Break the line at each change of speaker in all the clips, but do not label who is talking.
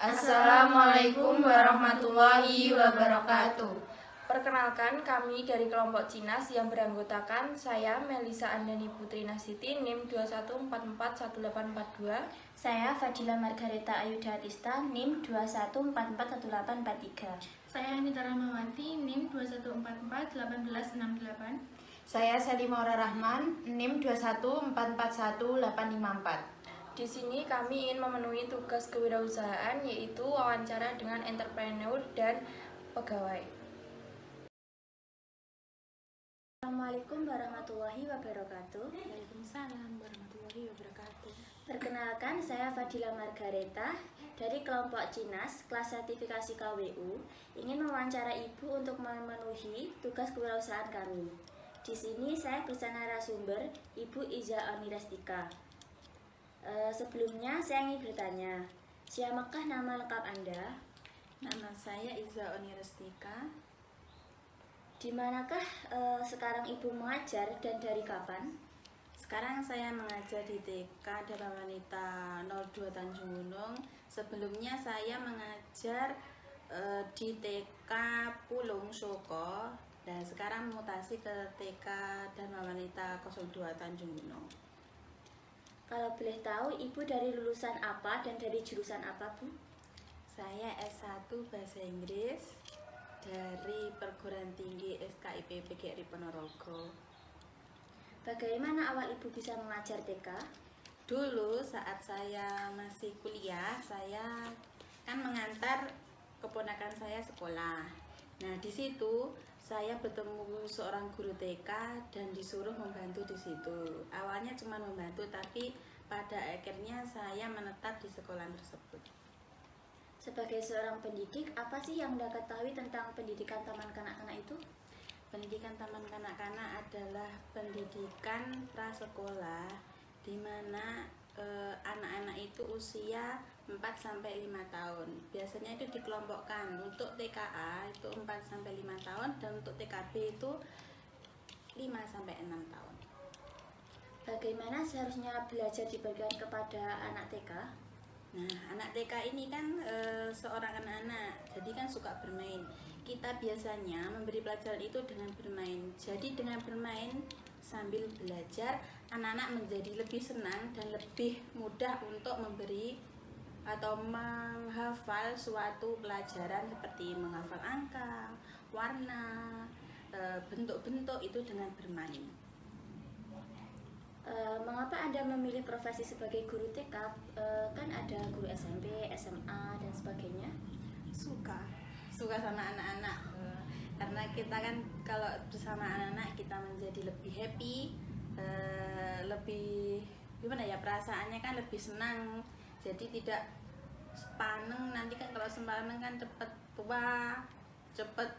Assalamualaikum warahmatullahi wabarakatuh.
Perkenalkan, kami dari kelompok Cinas yang beranggotakan saya Melisa Andani Putri Nasiti NIM 21441842.
Saya Fadila Margareta Ayuda Tista NIM 21441843.
Saya Anita Rahmawati NIM 21441868.
Saya Salimora Rahman NIM 21441854.
Di sini kami ingin memenuhi tugas kewirausahaan, yaitu wawancara dengan entrepreneur dan pegawai.
Assalamualaikum warahmatullahi wabarakatuh.
Waalaikumsalam warahmatullahi wabarakatuh.
Perkenalkan, saya Fadila Margareta dari kelompok Cinas kelas sertifikasi KWU ingin mewawancara Ibu untuk memenuhi tugas kewirausahaan kami. Di sini saya bersama narasumber Ibu Iza Onirestika. Sebelumnya saya ingin bertanya, siapakah nama lengkap Anda?
Nama saya Iza Onirestika.
Di manakah sekarang Ibu mengajar dan dari kapan?
Sekarang saya mengajar di TK Dharma Wanita 02 Tanjung Gunung. Sebelumnya saya mengajar di TK Pulung Soko, dan sekarang mutasi ke TK Dharma Wanita 02 Tanjung Gunung.
Kalau boleh tahu, Ibu dari lulusan apa dan dari jurusan apa, Bu?
Saya S1 Bahasa Inggris dari Perguruan Tinggi SKIP PGRI Ponorogo.
Bagaimana awal Ibu bisa mengajar TK?
Dulu saat saya masih kuliah, saya kan mengantar keponakan saya sekolah. Nah, di situ saya bertemu seorang guru TK dan disuruh membantu di situ. Awalnya cuma membantu, tapi pada akhirnya saya menetap di sekolah tersebut.
Sebagai seorang pendidik, apa sih yang Anda ketahui tentang pendidikan taman kanak-kanak itu?
Pendidikan taman kanak-kanak adalah pendidikan prasekolah di mana anak-anak itu usia 4-5 tahun. Biasanya itu dikelompokkan. Untuk TKA itu 4-5 tahun, dan untuk TKB itu 5-6 tahun.
Bagaimana seharusnya belajar diberikan kepada anak TK?
Nah, anak TK ini kan seorang anak-anak, jadi kan suka bermain. Kita biasanya memberi pelajaran itu dengan bermain. Jadi dengan bermain sambil belajar, anak-anak menjadi lebih senang dan lebih mudah untuk memberi atau menghafal suatu pelajaran seperti menghafal angka, warna, bentuk-bentuk itu dengan bermain.
Mengapa Anda memilih profesi sebagai guru TK? Kan ada guru SMP, SMA, dan sebagainya.
Suka sama anak-anak, karena kita kan kalau bersama anak-anak kita menjadi lebih happy, lebih gimana ya, perasaannya kan lebih senang. Jadi tidak sepaneng, nanti kan kalau sepaneng kan cepet tua, cepet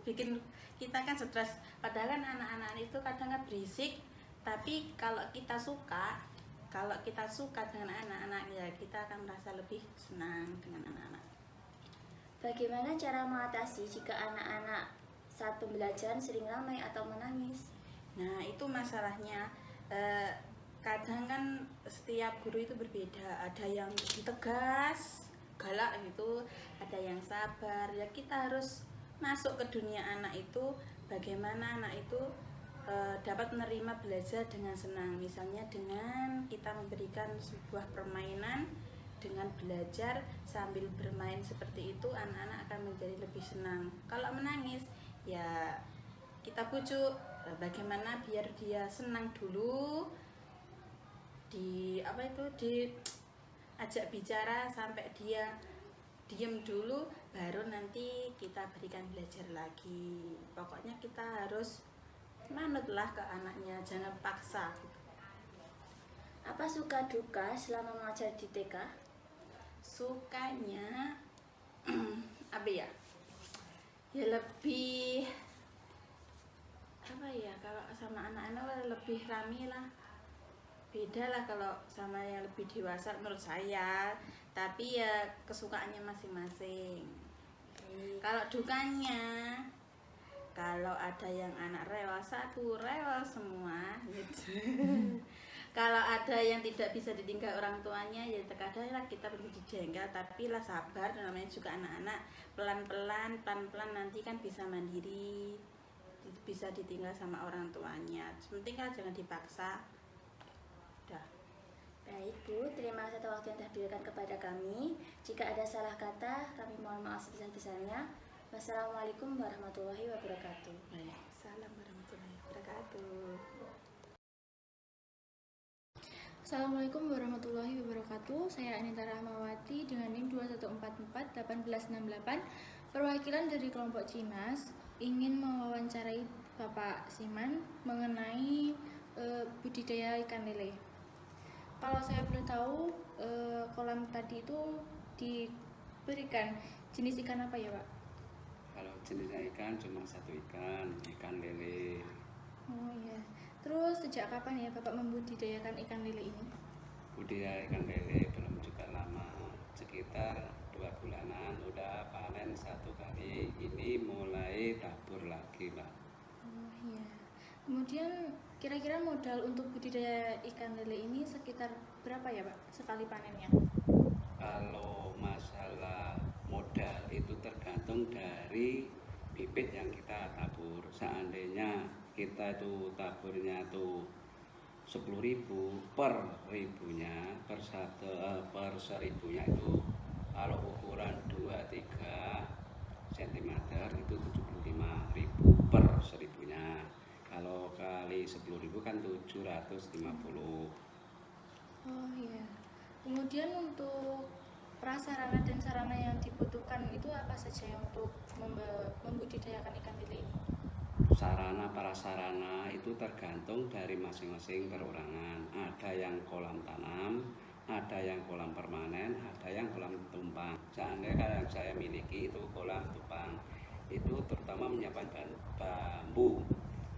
bikin kita kan stres. Padahal kan anak-anak itu kadang kan berisik, tapi kalau kita suka dengan anak-anak, ya kita akan merasa lebih senang dengan anak-anak.
Bagaimana cara mengatasi jika anak-anak saat pembelajaran sering ramai atau menangis?
Nah, itu masalahnya. Kadang kan setiap guru itu berbeda. Ada yang tegas, galak gitu, ada yang sabar. Ya kita harus masuk ke dunia anak itu. Bagaimana anak itu dapat menerima belajar dengan senang. Misalnya dengan kita memberikan sebuah permainan, dengan belajar sambil bermain seperti itu, anak-anak akan menjadi lebih senang. Kalau menangis, ya kita bujuk bagaimana biar dia senang dulu, diajak bicara sampai dia diem dulu, baru nanti kita berikan belajar lagi. Pokoknya kita harus manutlah ke anaknya, jangan paksa gitu.
Apa suka duka selama mengajar di TK?
Sukanya ya lebih kalau sama anak-anak lebih rame lah, beda lah kalau sama yang lebih dewasa menurut saya, tapi ya kesukaannya masing-masing. Kalau dukanya, kalau ada yang anak rewel, satu rewel semua gitu. Kalau ada yang tidak bisa ditinggal orang tuanya, ya terkadang lah kita perlu dijengkel, tapi lah sabar, namanya juga anak-anak, pelan-pelan nanti kan bisa mandiri, bisa ditinggal sama orang tuanya. Penting kan jangan dipaksa. Udah.
Baik Bu, terima kasih atas waktu yang telah diberikan kepada kami. Jika ada salah kata, kami mohon maaf sebesar-besarnya. Wassalamualaikum warahmatullahi wabarakatuh.
Waalaikumsalam warahmatullahi wabarakatuh.
Assalamualaikum warahmatullahi wabarakatuh. Saya Anita Rahmawati dengan NIM 21441868, perwakilan dari kelompok Cinas, ingin mewawancarai Bapak Siman mengenai budidaya ikan lele. Kalau saya boleh tahu, kolam tadi itu diberikan jenis ikan apa ya Pak?
Kalau jenisnya ikan cuma satu ikan lele.
Oh iya. Terus sejak kapan ya Bapak membudidayakan ikan lele ini?
Budidaya ikan lele belum juga lama, sekitar 2 bulanan udah panen 1 kali. Ini mulai tabur lagi, Pak.
Oh iya. Kemudian kira-kira modal untuk budidaya ikan lele ini sekitar berapa ya Pak sekali panennya?
Kalau masalah modal itu tergantung dari bibit yang kita tabur. Seandainya kita itu taburnya tuh 10.000 per ribunya, per seribunya itu kalau ukuran 2-3 cm itu 75.000 per seribunya. Kalau kali 10.000 kan 750.
Oh iya. Kemudian untuk prasarana dan sarana yang dibutuhkan itu apa saja untuk membudidayakan ikan lele ini?
Sarana prasarana itu tergantung dari masing-masing perorangan. Ada yang kolam tanam, ada yang kolam permanen, ada yang kolam tumpang. Seandainya yang saya miliki itu kolam tumpang, itu terutama menyiapkan bambu,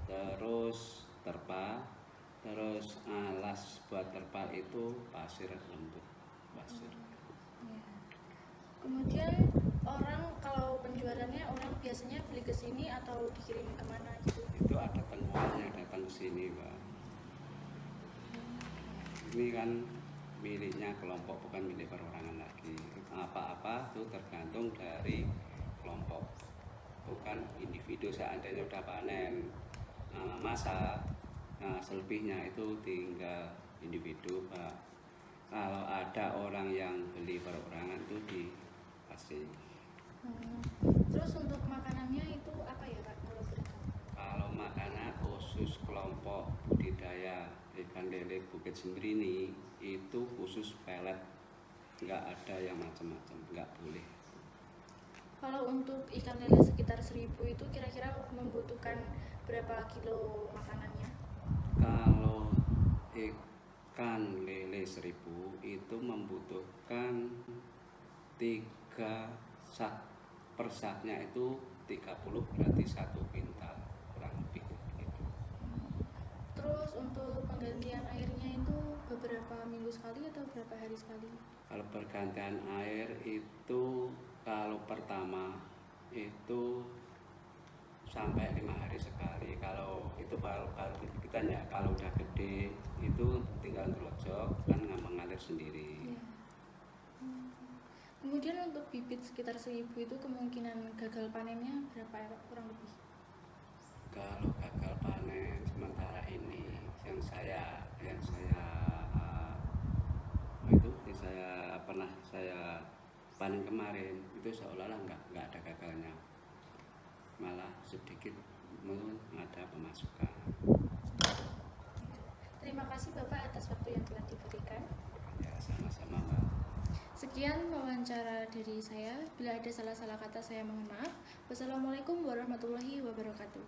terus terpal, terus alas buat terpal itu pasir lembut, pasir.
Ya. Kemudian orang kalau penjualannya orang biasanya beli ke sini atau dikirim kemana gitu?
Itu ada tengkuannya datang ke sini, Pak. Ini kan miliknya kelompok, bukan milik perorangan lagi. Apa-apa itu tergantung dari kelompok, bukan individu. Seandainya udah panen masa, selebihnya itu tinggal individu, Pak. Kalau ada orang yang beli perorangan itu dikasih.
Terus untuk makanannya itu apa ya Pak kalau boleh tahu?
Kalau makanan khusus kelompok budidaya ikan lele Bukit Semberini itu khusus pelet, nggak ada yang macam-macam, nggak boleh.
Kalau untuk ikan lele sekitar 1.000 itu kira-kira membutuhkan berapa kilo makanannya?
Kalau ikan lele 1.000 itu membutuhkan 3 sak, per saknya itu 30, berarti 1 kuintal kurang lebih gitu.
Terus untuk penggantian airnya itu beberapa minggu sekali atau berapa hari sekali?
Kalau pergantian air itu kalau pertama itu sampai 5 hari sekali. Kalau itu baru kita ya, kalau udah gede itu tinggal ngelojok kan nggak mengalir sendiri.
Ya. Kemudian untuk bibit sekitar 1.000 itu kemungkinan gagal panennya berapa ya Pak kurang lebih?
Kalau gagal panen sementara ini yang saya pernah saya panen kemarin itu seolah-olah nggak ada gagalnya, malah sedikit ada pemasukan.
Terima kasih Bapak atas waktu yang telah diberikan.
Ya, sama-sama, Mbak.
Sekian wawancara dari saya. Bila ada salah-salah kata saya mohon maaf. Wassalamualaikum warahmatullahi wabarakatuh.